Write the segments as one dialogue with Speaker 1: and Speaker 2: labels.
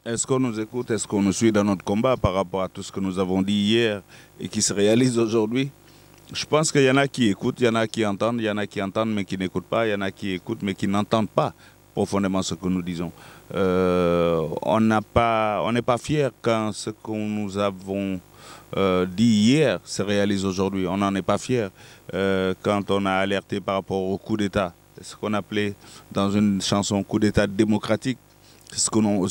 Speaker 1: Est-ce qu'on nous écoute? Est-ce qu'on nous suit dans notre combat par rapport à tout ce que nous avons dit hier et qui se réalise aujourd'hui? Je pense qu'il y en a qui écoutent, il y en a qui entendent, il y en a qui entendent mais qui n'écoutent pas, il y en a qui écoutent mais qui n'entendent pas profondément ce que nous disons. On n'est pas fiers quand ce que nous avons dit hier se réalise aujourd'hui. On n'en est pas fiers quand on a alerté par rapport au coup d'État, ce qu'on appelait dans une chanson coup d'État démocratique. C'est ce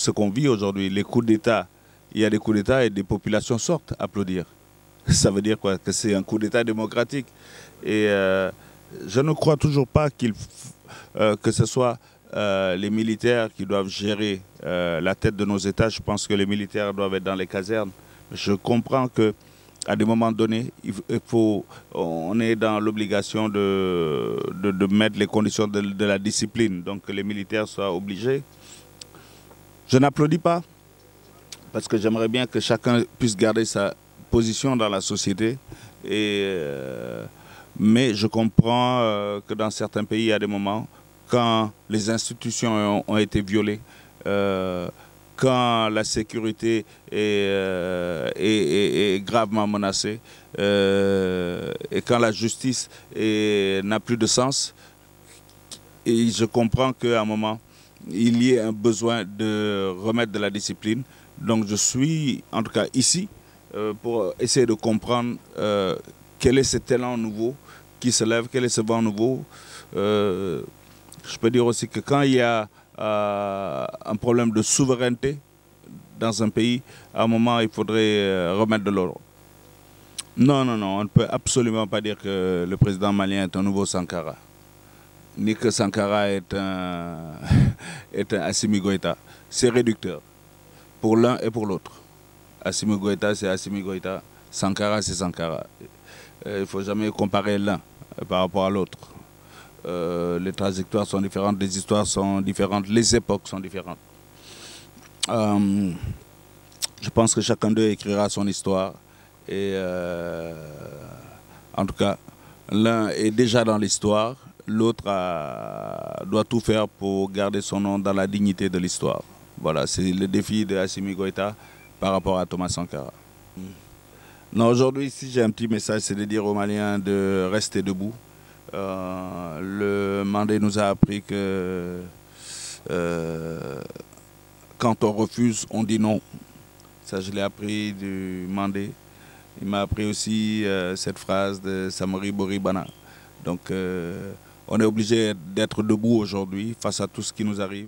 Speaker 1: qu'on vit aujourd'hui. Les coups d'État, il y a des coups d'État et des populations sortent applaudir. Ça veut dire quoi? Que c'est un coup d'État démocratique. Et je ne crois toujours pas que ce soit les militaires qui doivent gérer la tête de nos États. Je pense que les militaires doivent être dans les casernes. Je comprends qu'à des moments donnés, on est dans l'obligation de mettre les conditions de la discipline. Donc que les militaires soient obligés. Je n'applaudis pas parce que j'aimerais bien que chacun puisse garder sa position dans la société. Mais je comprends que dans certains pays, il y a des moments, quand les institutions ont été violées, quand la sécurité est gravement menacée et quand la justice n'a plus de sens, et je comprends qu'à un moment, il y ait un besoin de remettre de la discipline. Donc je suis en tout cas ici pour essayer de comprendre quel est cet élan nouveau qui se lève, quel est ce vent nouveau. Je peux dire aussi que quand il y a un problème de souveraineté dans un pays, à un moment il faudrait remettre de l'ordre. Non, non, non, on ne peut absolument pas dire que le président malien est un nouveau Sankara, ni que Sankara est un Assimi Goïta. C'est réducteur pour l'un et pour l'autre. Assimi Goïta, c'est Assimi Goïta. Sankara, c'est Sankara. Il ne faut jamais comparer l'un par rapport à l'autre. Les trajectoires sont différentes, les histoires sont différentes, les époques sont différentes. Je pense que chacun d'eux écrira son histoire. Et en tout cas, l'un est déjà dans l'histoire. L'autre doit tout faire pour garder son nom dans la dignité de l'histoire. Voilà, c'est le défi de Assimi Goïta par rapport à Thomas Sankara. Non, aujourd'hui, si j'ai un petit message, c'est de dire aux Maliens de rester debout. Le Mandé nous a appris que quand on refuse, on dit non. Ça, je l'ai appris du Mandé. Il m'a appris aussi cette phrase de Samori Boribana. Donc, on est obligé d'être debout aujourd'hui face à tout ce qui nous arrive.